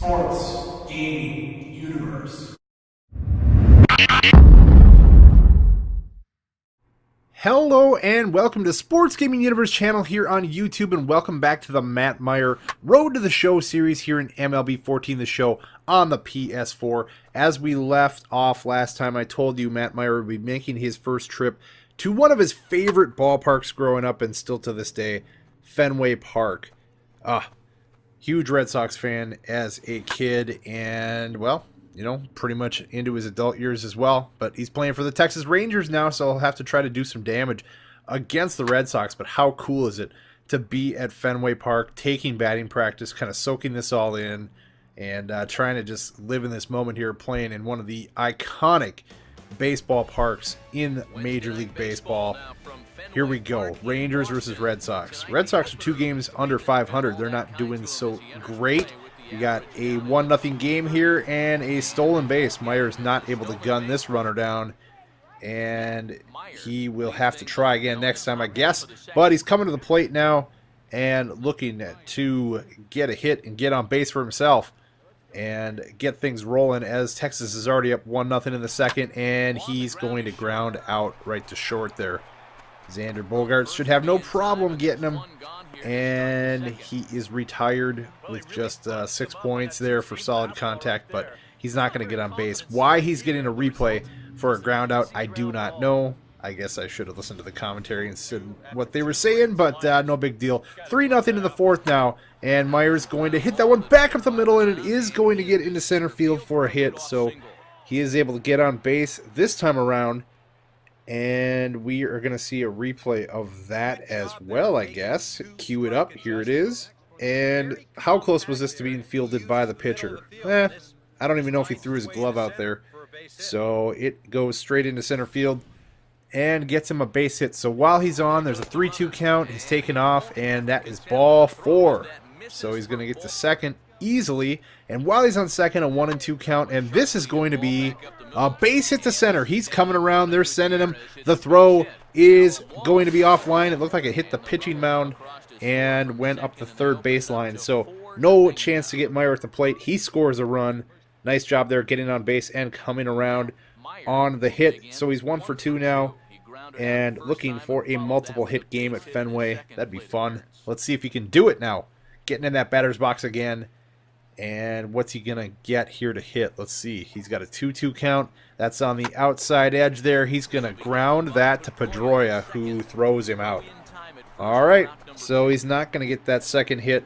Sports Gaming Universe. Hello and welcome to Sports Gaming Universe channel here on YouTube, and welcome back to the Matt Myer Road to the Show series here in MLB 14 The Show on the PS4. As we left off last time, I told you Matt Myer would be making his first trip to one of his favorite ballparks growing up and still to this day, Fenway Park. Huge Red Sox fan as a kid, and well, you know, pretty much into his adult years as well. But he's playing for the Texas Rangers now, so he'll have to try to do some damage against the Red Sox. But how cool is it to be at Fenway Park, taking batting practice, kind of soaking this all in, and trying to just live in this moment here, playing in one of the iconic baseball parks in Major League Baseball. Here we go. Rangers versus Red Sox. Red Sox are 2 games under 500. They're not doing so great. You got a 1-0 game here and a stolen base. Myer's not able to gun this runner down, and he will have to try again next time, I guess. But he's coming to the plate now and looking to get a hit and get on base for himself and get things rolling, as Texas is already up 1-0 in the second, and he's going to ground out right to short there. Xander Bogaerts should have no problem getting him, and he is retired with just 6 points there for solid contact, but he's not going to get on base. Why he's getting a replay for a ground out, I do not know. I guess I should have listened to the commentary and said what they were saying, but no big deal. 3-0 in the fourth now, and Myer's going to hit that one back up the middle, and it is going to get into center field for a hit, so he is able to get on base this time around. And we are going to see a replay of that as well, I guess. Cue it up. Here it is. And how close was this to being fielded by the pitcher? I don't even know if he threw his glove out there. So it goes straight into center field and gets him a base hit. So while he's on, there's a 3-2 count. He's taken off, and that is ball 4. So he's going to get to second easily. And while he's on second, a 1-2 count. And this is going to be a base hit to center. He's coming around. They're sending him. The throw is going to be offline. It looked like it hit the pitching mound and went up the third baseline. So no chance to get Myer at the plate. He scores a run. Nice job there getting on base and coming around on the hit. So he's 1 for 2 now and looking for a multiple hit game at Fenway. That'd be fun. Let's see if he can do it now. Getting in that batter's box again. And what's he going to get here to hit? Let's see. He's got a 2-2 count. That's on the outside edge there. He's going to ground that to Pedroia, who throws him out. All right. So he's not going to get that second hit.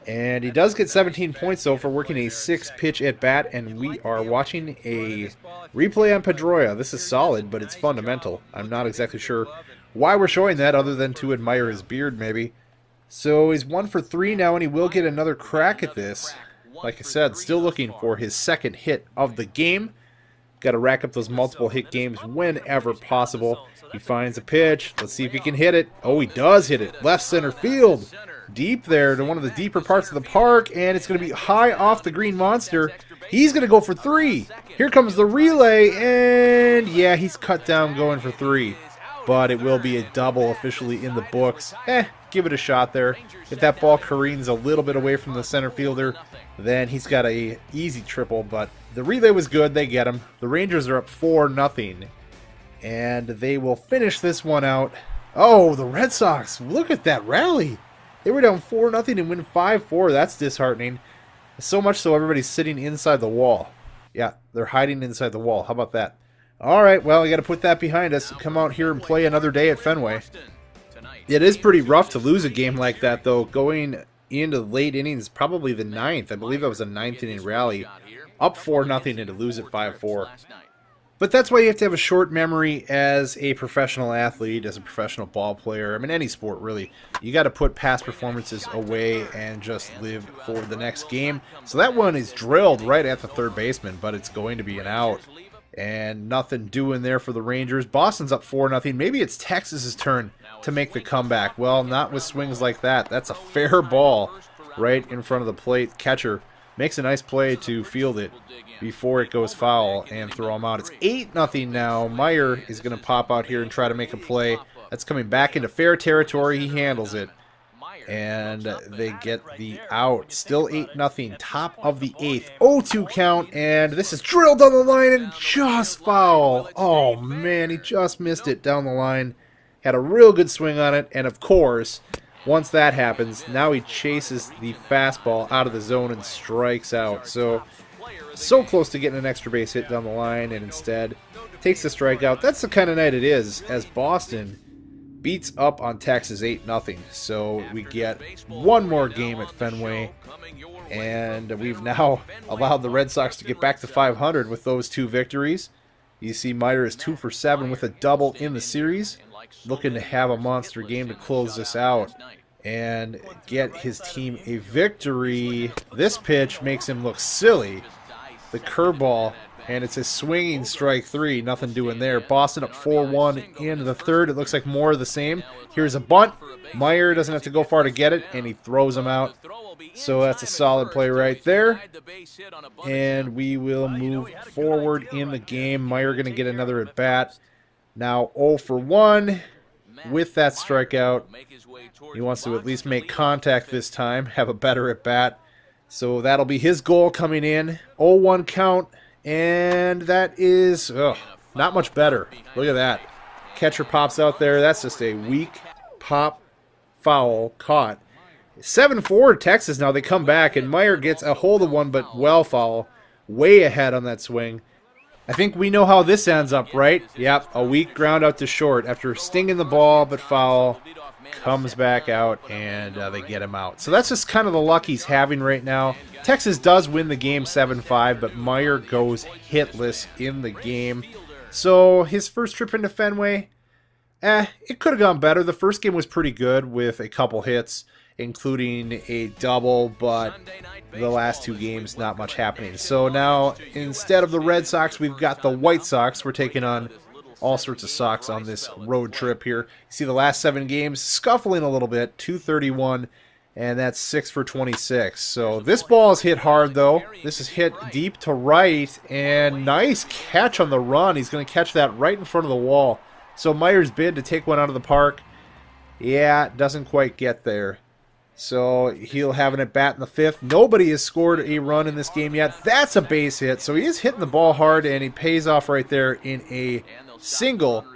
And he does get 17 points, though, for working a 6-pitch at-bat. And we are watching a replay on Pedroia. This is solid, but it's fundamental. I'm not exactly sure why we're showing that, other than to admire his beard, maybe. So he's 1 for 3 now, and he will get another crack at this. Like I said, still looking for his second hit of the game. Got to rack up those multiple hit games whenever possible. He finds a pitch. Let's see if he can hit it. Oh, he does hit it. Left center field. Deep there to one of the deeper parts of the park, and it's going to be high off the green monster. He's going to go for 3. Here comes the relay, and yeah, he's cut down going for 3. But it will be a double officially in the books. Give it a shot there. If that ball careens a little bit away from the center fielder, then he's got a easy triple. But the relay was good. They get him. The Rangers are up 4-0. And they will finish this one out. Oh, the Red Sox. Look at that rally. They were down 4-0 and win 5-4. That's disheartening. So much so everybody's sitting inside the wall. Yeah, they're hiding inside the wall. How about that? All right, well, we got to put that behind us. Come out here and play another day at Fenway. It is pretty rough to lose a game like that, though. Going into late innings, probably the 9th. I believe that was a 9th inning rally. Up 4-0 and to lose it 5-4. But that's why you have to have a short memory as a professional athlete, as a professional ball player. I mean, any sport, really. You got to put past performances away and just live for the next game. So that one is drilled right at the third baseman, but it's going to be an out. And nothing doing there for the Rangers. Boston's up 4-0. Maybe it's Texas's turn to make the comeback. Well, not with swings like that. That's a fair ball right in front of the plate. Catcher makes a nice play to field it before it goes foul and throw him out. It's 8-0 now. Myer is going to pop out here and try to make a play. That's coming back into fair territory. He handles it. and they get the out. Still 8-0, top of the 8th. 0-2 count, and this is drilled down the line and just foul. Oh man, he just missed it down the line. Had a real good swing on it, and of course, once that happens, now he chases the fastball out of the zone and strikes out. So close to getting an extra base hit down the line, and instead takes the strikeout. That's the kind of night it is, as Boston beats up on Texas 8-0. So we get one more game at Fenway, and we've now allowed the Red Sox to get back to 500 with those 2 victories. You see Myer is 2 for 7 with a double in the series, looking to have a monster game to close this out and get his team a victory. This pitch makes him look silly. The curveball, and it's a swinging strike 3. Nothing doing there. Boston up 4-1 in the third. It looks like more of the same. Here's a bunt. Myer doesn't have to go far to get it, and he throws him out. So that's a solid play right there. And we will move forward in the game. Myer going to get another at bat. Now 0 for 1 with that strikeout. He wants to at least make contact this time, have a better at bat. So that'll be his goal coming in. 0-1 count, and that is not much better. Look at that. Catcher pops out there. That's just a weak pop foul caught. 7-4 Texas now. They come back, and Myer gets a hold of one, but well foul. Way ahead on that swing. I think we know how this ends up, right? Yep, a weak ground out to short after stinging the ball, but foul. Comes back out, and they get him out. So that's just kind of the luck he's having right now. Texas does win the game 7-5, but Myer goes hitless in the game. So his first trip into Fenway, it could have gone better. The first game was pretty good with a couple hits, including a double, but the last 2 games, not much happening. So now, instead of the Red Sox, we've got the White Sox. We're taking on all sorts of Sox on this road trip here. You see the last 7 games scuffling a little bit, 231, and that's 6 for 26. So this ball is hit hard, though. This is hit deep to right, and nice catch on the run. He's going to catch that right in front of the wall. So Myers' bid to take one out of the park, yeah, doesn't quite get there. So he'll have an at-bat in the 5th. Nobody has scored a run in this game yet. That's a base hit. So he is hitting the ball hard, and he pays off right there in a single.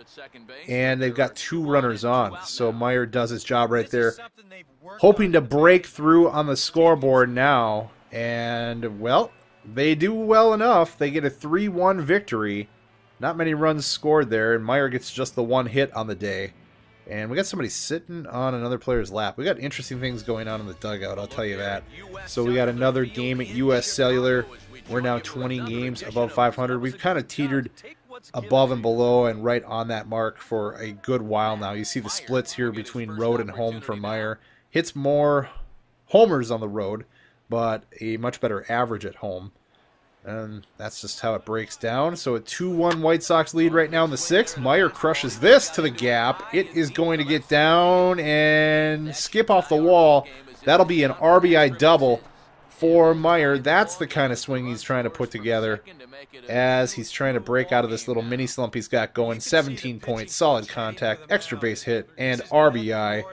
And they've got 2 runners on. So Myer does his job right there. Hoping to break through on the scoreboard now. And, well, they do well enough. They get a 3-1 victory. Not many runs scored there, and Myer gets just the 1 hit on the day. And we got somebody sitting on another player's lap. We got interesting things going on in the dugout, I'll tell you that. So we got another game at US Cellular. We're now 20 games above 500. We've kind of teetered above and below and right on that mark for a good while now. You see the splits here between road and home for Myer. Hits more homers on the road, but a much better average at home. And that's just how it breaks down. So a 2-1 White Sox lead right now in the 6th. Myer crushes this to the gap. It is going to get down and skip off the wall. That'll be an RBI double for Myer. That's the kind of swing he's trying to put together as he's trying to break out of this little mini slump he's got going. 17 points, solid contact, extra base hit, and RBI.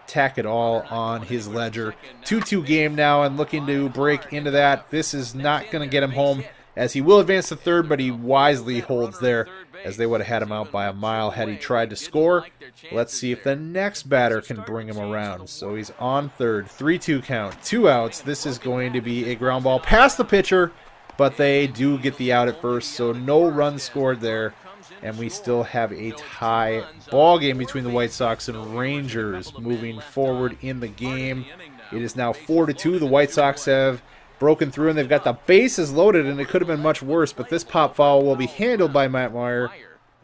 Tack it all on his ledger. 2-2 game now, and looking to break into that. This is not going to get him home, as he will advance to 3rd, but he wisely holds there, as they would have had him out by a mile had he tried to score. Let's see if the next batter can bring him around. So he's on 3rd. 3-2 count. 2 outs. This is going to be a ground ball past the pitcher, but they do get the out at first, so no runs scored there. And we still have a tie ball game between the White Sox and Rangers moving forward in the game. It is now 4-2. The White Sox have broken through, and they've got the bases loaded, and it could have been much worse, but this pop foul will be handled by Matt Myer,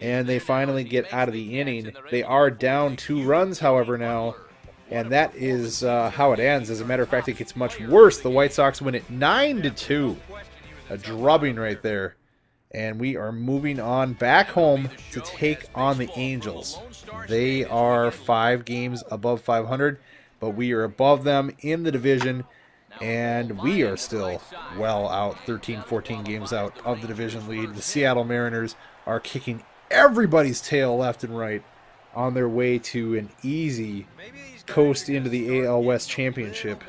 and they finally get out of the inning. They are down 2 runs, however, now, and that is how it ends. As a matter of fact, it gets much worse. The White Sox win it 9-2. A drubbing right there. And we are moving on back home to take on the Angels. They are 5 games above 500, but we are above them in the division, and we are still well out, 13, 14 games out of the division lead. The Seattle Mariners are kicking everybody's tail left and right on their way to an easy coast into the AL West Championship,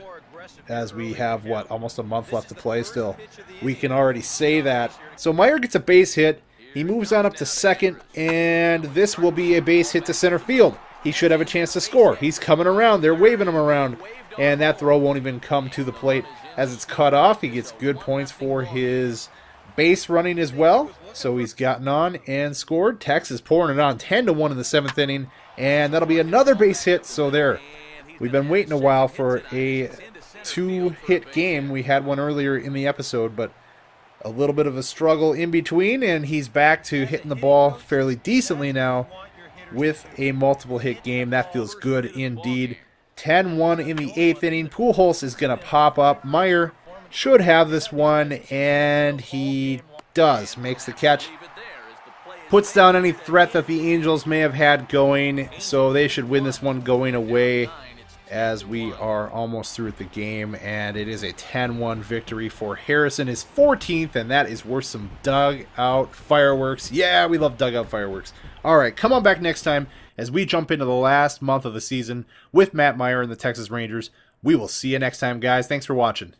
as we have, what, almost a month left to play still. We can already say that. So Myer gets a base hit. He moves on up to second, and this will be a base hit to center field. He should have a chance to score. He's coming around. They're waving him around, and that throw won't even come to the plate as it's cut off. He gets good points for his base running as well. So he's gotten on and scored. Texas pouring it on 10-1 in the 7th inning, and that'll be another base hit. So there. We've been waiting a while for a 2-hit game. We had one earlier in the episode, but a little bit of a struggle in between, and he's back to hitting the ball fairly decently now with a multiple hit game. That feels good indeed. 10-1 in the 8th inning. Pujols is going to pop up. Myer should have this one, and he does. Makes the catch. Puts down any threat that the Angels may have had going, so they should win this one going away, as we are almost through the game, and it is a 10-1 victory for Harrison, his 14th, and that is worth some dugout fireworks. Yeah, we love dugout fireworks. All right, come on back next time as we jump into the last month of the season with Matt Myer and the Texas Rangers. We will see you next time, guys. Thanks for watching.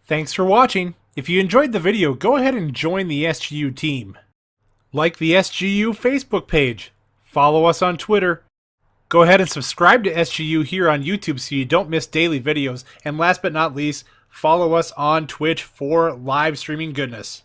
Thanks for watching. If you enjoyed the video, go ahead and join the SGU team. Like the SGU Facebook page. Follow us on Twitter. Go ahead and subscribe to SGU here on YouTube so you don't miss daily videos. And last but not least, follow us on Twitch for live streaming goodness.